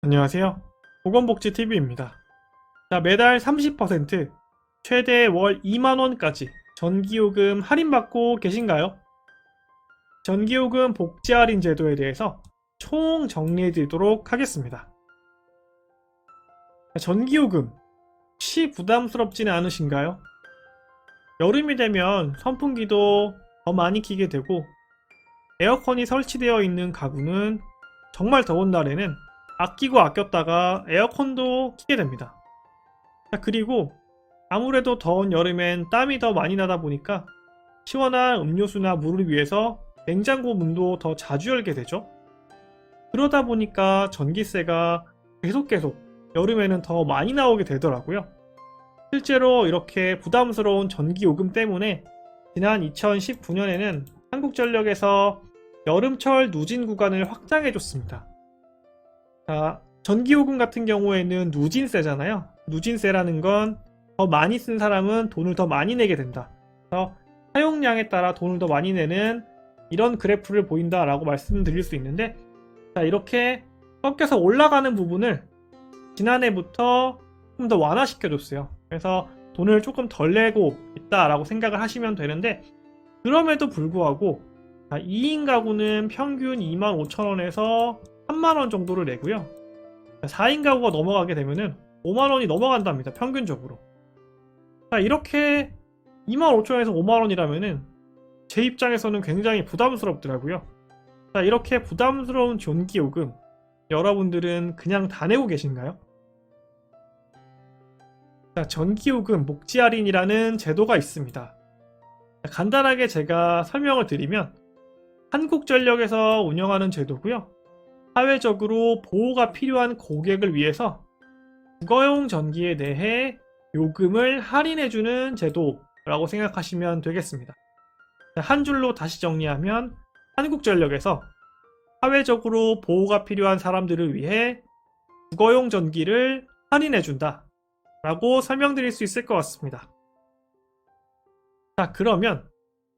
안녕하세요. 보건복지TV입니다. 자, 매달 30%, 최대 월 2만원까지 전기요금 할인받고 계신가요? 전기요금 복지 할인 제도에 대해서 총 정리해 드리도록 하겠습니다. 자, 전기요금, 혹시 부담스럽지는 않으신가요? 여름이 되면 선풍기도 더 많이 켜게 되고, 에어컨이 설치되어 있는 가구는 정말 더운 날에는 아끼고 아꼈다가 에어컨도 켜게 됩니다. 자, 그리고 아무래도 더운 여름엔 땀이 더 많이 나다 보니까 시원한 음료수나 물을 위해서 냉장고 문도 더 자주 열게 되죠. 그러다 보니까 전기세가 계속 여름에는 더 많이 나오게 되더라고요. 실제로 이렇게 부담스러운 전기요금 때문에 지난 2019년에는 한국전력에서 여름철 누진 구간을 확장해줬습니다. 자, 전기요금 같은 경우에는 누진세잖아요. 누진세라는 건 더 많이 쓴 사람은 돈을 더 많이 내게 된다. 그래서 사용량에 따라 돈을 더 많이 내는 이런 그래프를 보인다라고 말씀드릴 수 있는데, 자, 이렇게 꺾여서 올라가는 부분을 지난해부터 좀 더 완화시켜줬어요. 그래서 돈을 조금 덜 내고 있다라고 생각을 하시면 되는데, 그럼에도 불구하고 2인 가구는 평균 25,000원에서 3만원 정도를 내고요. 4인 가구가 넘어가게 되면은 5만원이 넘어간답니다. 평균적으로. 자, 이렇게 25,000원에서 5만원이라면은 제 입장에서는 굉장히 부담스럽더라고요. 자, 이렇게 부담스러운 전기요금, 여러분들은 그냥 다 내고 계신가요? 자, 전기요금 복지 할인이라는 제도가 있습니다. 자, 간단하게 제가 설명을 드리면 한국전력에서 운영하는 제도고요. 사회적으로 보호가 필요한 고객을 위해서 주거용 전기에 대해 요금을 할인해주는 제도라고 생각하시면 되겠습니다. 한 줄로 다시 정리하면 한국전력에서 사회적으로 보호가 필요한 사람들을 위해 주거용 전기를 할인해준다 라고 설명드릴 수 있을 것 같습니다. 자, 그러면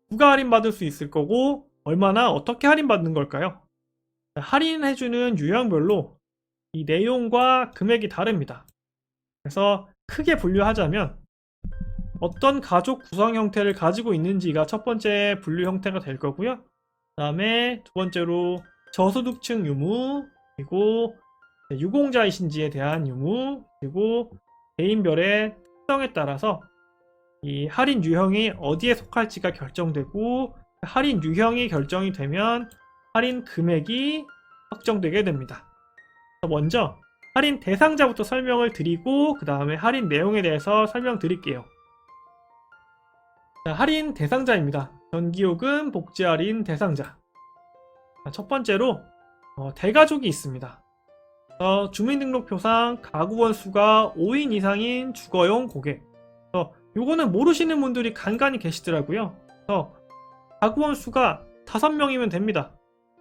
누가 할인받을 수 있을 거고 얼마나 어떻게 할인받는 걸까요? 할인해주는 유형별로 이 내용과 금액이 다릅니다. 그래서 크게 분류하자면 어떤 가족 구성 형태를 가지고 있는지가 첫 번째 분류 형태가 될 거고요. 그 다음에 두 번째로 저소득층 유무, 그리고 유공자이신지에 대한 유무, 그리고 개인별의 특성에 따라서 이 할인 유형이 어디에 속할지가 결정되고, 할인 유형이 결정이 되면 할인 금액이 확정되게 됩니다. 먼저 할인 대상자부터 설명을 드리고 그 다음에 할인 내용에 대해서 설명드릴게요. 자, 할인 대상자입니다. 전기요금 복지 할인 대상자. 자, 첫 번째로 대가족이 있습니다. 주민등록표상 가구원 수가 5인 이상인 주거용 고객. 요거는 모르시는 분들이 간간히 계시더라고요. 가구원 수가 5명이면 됩니다.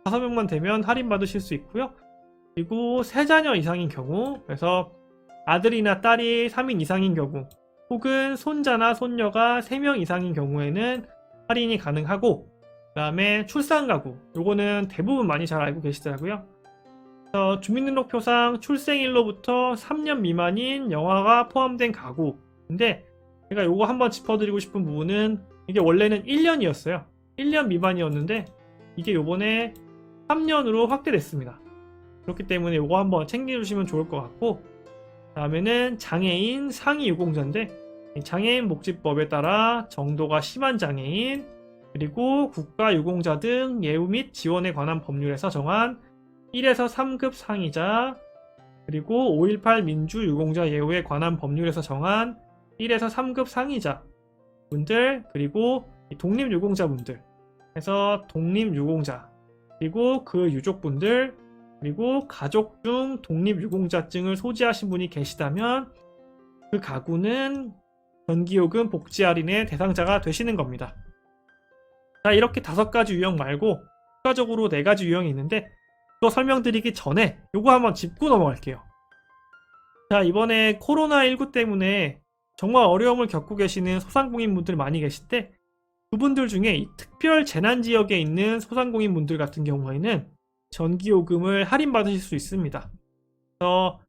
5명만 되면 할인받으실 수 있고요. 그리고 3자녀 이상인 경우, 그래서 아들이나 딸이 3인 이상인 경우, 혹은 손자나 손녀가 3명 이상인 경우에는 할인이 가능하고, 그 다음에 출산가구, 요거는 대부분 많이 잘 알고 계시더라고요. 주민등록표상 출생일로부터 3년 미만인 영아가 포함된 가구. 근데 제가 요거 한번 짚어드리고 싶은 부분은, 이게 원래는 1년이었어요. 1년 미만이었는데 이게 요번에 3년으로 확대됐습니다. 그렇기 때문에 요거 한번 챙겨주시면 좋을 것 같고, 다음에는 장애인 상위 유공자인데, 장애인 복지법에 따라 정도가 심한 장애인, 그리고 국가 유공자 등 예우 및 지원에 관한 법률에서 정한 1에서 3급 상위자, 그리고 5.18 민주 유공자 예우에 관한 법률에서 정한 1에서 3급 상위자 분들, 그리고 독립 유공자분들, 그래서 독립 유공자, 그리고 그 유족분들, 그리고 가족 중 독립유공자증을 소지하신 분이 계시다면 그 가구는 전기요금 복지 할인의 대상자가 되시는 겁니다. 자, 이렇게 5가지 유형 말고 추가적으로 4가지 유형이 있는데, 그거 설명드리기 전에 요거 한번 짚고 넘어갈게요. 자, 이번에 코로나19 때문에 정말 어려움을 겪고 계시는 소상공인분들 많이 계신데, 그분들 중에 이 특별 재난 지역에 있는 소상공인분들 같은 경우에는 전기요금을 할인받으실 수 있습니다. 그래서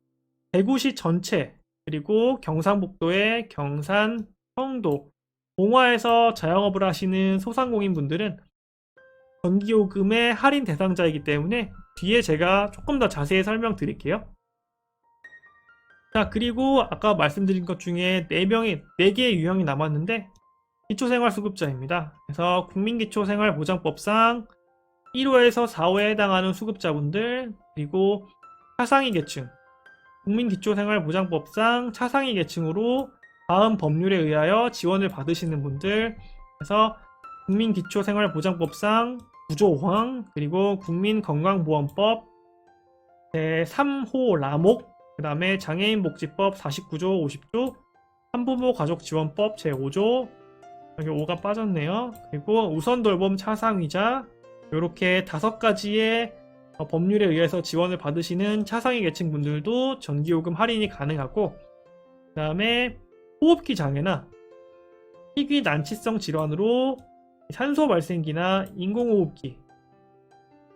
대구시 전체 그리고 경상북도의 경산, 청도, 봉화에서 자영업을 하시는 소상공인분들은 전기요금의 할인 대상자이기 때문에 뒤에 제가 조금 더 자세히 설명드릴게요. 자, 그리고 아까 말씀드린 것 중에 4개의 유형이 남았는데 기초생활수급자입니다. 그래서 국민기초생활보장법상 1호에서 4호에 해당하는 수급자분들, 그리고 차상위 계층, 국민기초생활보장법상 차상위 계층으로 다음 법률에 의하여 지원을 받으시는 분들, 그래서 국민기초생활보장법상 9조 5항, 그리고 국민건강보험법 제3호 라목, 그 다음에 장애인복지법 49조 50조, 한부모가족지원법 제5조, 여기 5가 빠졌네요. 그리고 우선돌봄 차상위자, 이렇게 5가지의 법률에 의해서 지원을 받으시는 차상위 계층분들도 전기요금 할인이 가능하고, 그 다음에 호흡기 장애나 희귀 난치성 질환으로 산소 발생기나 인공호흡기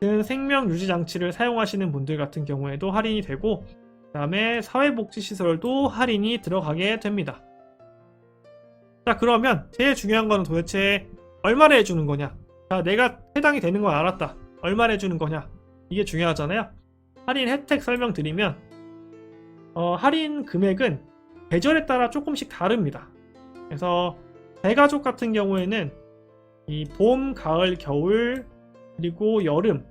등 생명 유지 장치를 사용하시는 분들 같은 경우에도 할인이 되고, 그 다음에 사회복지시설도 할인이 들어가게 됩니다. 자, 그러면 제일 중요한 거는 도대체 얼마를 해주는 거냐? 자, 내가 해당이 되는 건 알았다. 얼마를 해주는 거냐? 이게 중요하잖아요. 할인 혜택 설명드리면 할인 금액은 계절에 따라 조금씩 다릅니다. 그래서 대가족 같은 경우에는 이 봄, 가을, 겨울, 그리고 여름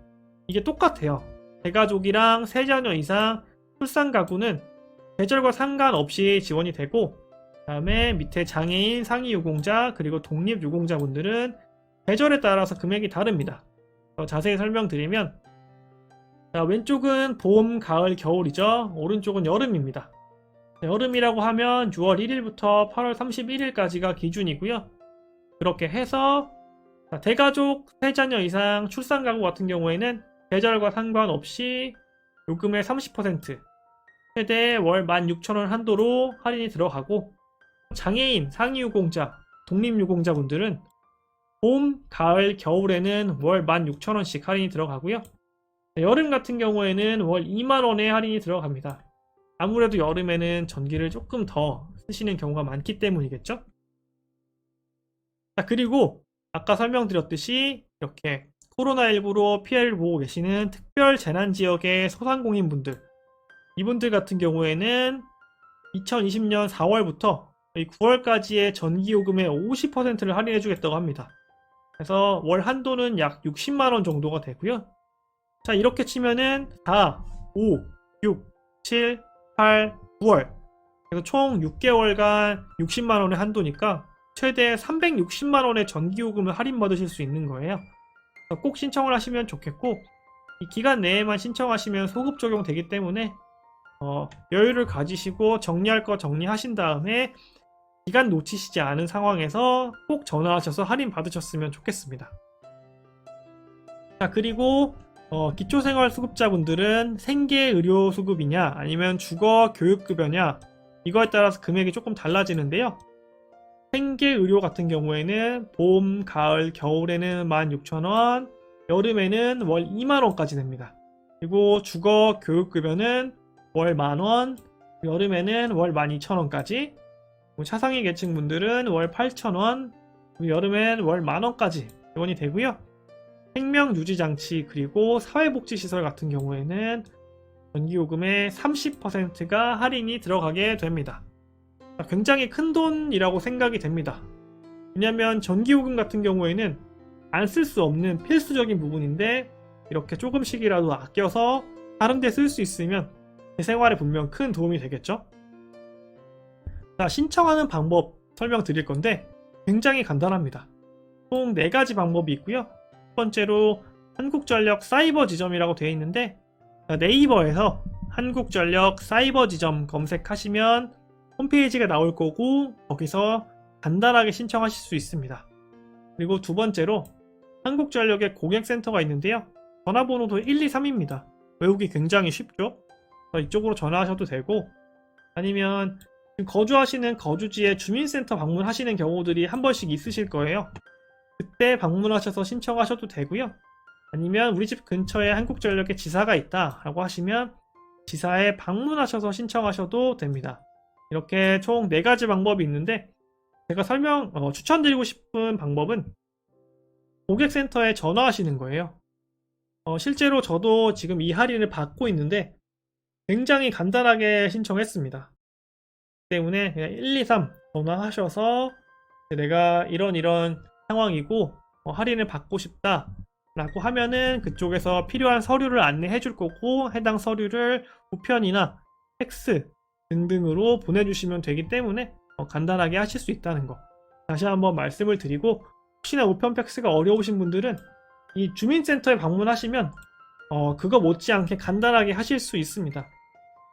이게 똑같아요. 대가족이랑 3자녀 이상 출산 가구는 계절과 상관없이 지원이 되고, 그 다음에 밑에 장애인, 상위 유공자, 그리고 독립 유공자분들은 계절에 따라서 금액이 다릅니다. 더 자세히 설명드리면, 자, 왼쪽은 봄, 가을, 겨울이죠. 오른쪽은 여름입니다. 여름이라고 하면 6월 1일부터 8월 31일까지가 기준이고요. 그렇게 해서 대가족 3자녀 이상 출산 가구 같은 경우에는 계절과 상관없이 요금의 30%, 최대 월 16,000원 한도로 할인이 들어가고, 장애인, 상위유공자, 독립유공자분들은 봄, 가을, 겨울에는 월 16,000원씩 할인이 들어가고요. 여름 같은 경우에는 월 2만원의 할인이 들어갑니다. 아무래도 여름에는 전기를 조금 더 쓰시는 경우가 많기 때문이겠죠. 자, 그리고 아까 설명드렸듯이 이렇게 코로나19로 피해를 보고 계시는 특별 재난지역의 소상공인분들, 이분들 같은 경우에는 2020년 4월부터 9월까지의 전기요금의 50%를 할인해 주겠다고 합니다. 그래서 월 한도는 약 60만원 정도가 되고요. 자, 이렇게 치면은 4, 5, 6, 7, 8, 9월, 그래서 총 6개월간 60만원의 한도니까 최대 360만원의 전기요금을 할인받으실 수 있는 거예요. 꼭 신청을 하시면 좋겠고, 이 기간 내에만 신청하시면 소급 적용되기 때문에 여유를 가지시고 정리할 거 정리하신 다음에 기간 놓치시지 않은 상황에서 꼭 전화하셔서 할인 받으셨으면 좋겠습니다. 자, 그리고 기초생활수급자분들은 생계의료수급이냐 아니면 주거교육급여냐, 이거에 따라서 금액이 조금 달라지는데요. 생계의료 같은 경우에는 봄, 가을, 겨울에는 16,000원, 여름에는 월 2만원까지 냅니다. 그리고 주거교육급여는 월 10,000원, 여름에는 월 12,000원까지, 차상위 계층분들은 월 8,000원, 여름엔 월 10,000원까지 지원이 되고요. 생명유지장치 그리고 사회복지시설 같은 경우에는 전기요금의 30%가 할인이 들어가게 됩니다. 굉장히 큰 돈이라고 생각이 됩니다. 왜냐하면 전기요금 같은 경우에는 안 쓸 수 없는 필수적인 부분인데 이렇게 조금씩이라도 아껴서 다른 데 쓸 수 있으면 제 생활에 분명 큰 도움이 되겠죠. 자, 신청하는 방법 설명드릴 건데 굉장히 간단합니다. 총 4가지 방법이 있고요. 첫 번째로 한국전력 사이버 지점이라고 되어 있는데, 네이버에서 한국전력 사이버 지점 검색하시면 홈페이지가 나올 거고 거기서 간단하게 신청하실 수 있습니다. 그리고 두 번째로 한국전력의 고객센터가 있는데요. 전화번호도 123입니다. 외우기 굉장히 쉽죠? 이쪽으로 전화하셔도 되고, 아니면 거주하시는 거주지에 주민센터 방문하시는 경우들이 한 번씩 있으실 거예요. 그때 방문하셔서 신청하셔도 되고요. 아니면 우리 집 근처에 한국전력의 지사가 있다 라고 하시면 지사에 방문하셔서 신청하셔도 됩니다. 이렇게 총 4가지 방법이 있는데 제가 추천드리고 싶은 방법은 고객센터에 전화하시는 거예요. 실제로 저도 지금 이 할인을 받고 있는데 굉장히 간단하게 신청했습니다. 때문에 그냥 123 전화하셔서 내가 이런 상황이고 할인을 받고 싶다 라고 하면은 그쪽에서 필요한 서류를 안내해 줄 거고 해당 서류를 우편이나 팩스 등등으로 보내주시면 되기 때문에 간단하게 하실 수 있다는 거 다시 한번 말씀을 드리고, 혹시나 우편 팩스가 어려우신 분들은 이 주민센터에 방문하시면 그거 못지않게 간단하게 하실 수 있습니다.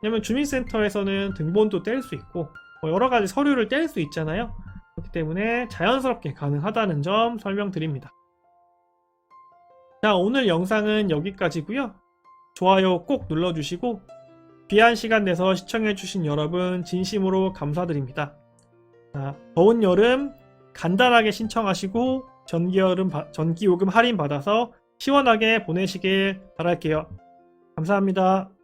왜냐면 주민센터에서는 등본도 뗄 수 있고 여러가지 서류를 뗄 수 있잖아요. 그렇기 때문에 자연스럽게 가능하다는 점 설명드립니다. 자, 오늘 영상은 여기까지고요. 좋아요 꼭 눌러주시고 귀한 시간 내서 시청해주신 여러분 진심으로 감사드립니다. 자, 더운 여름 간단하게 신청하시고 전기요금 할인 받아서 시원하게 보내시길 바랄게요. 감사합니다.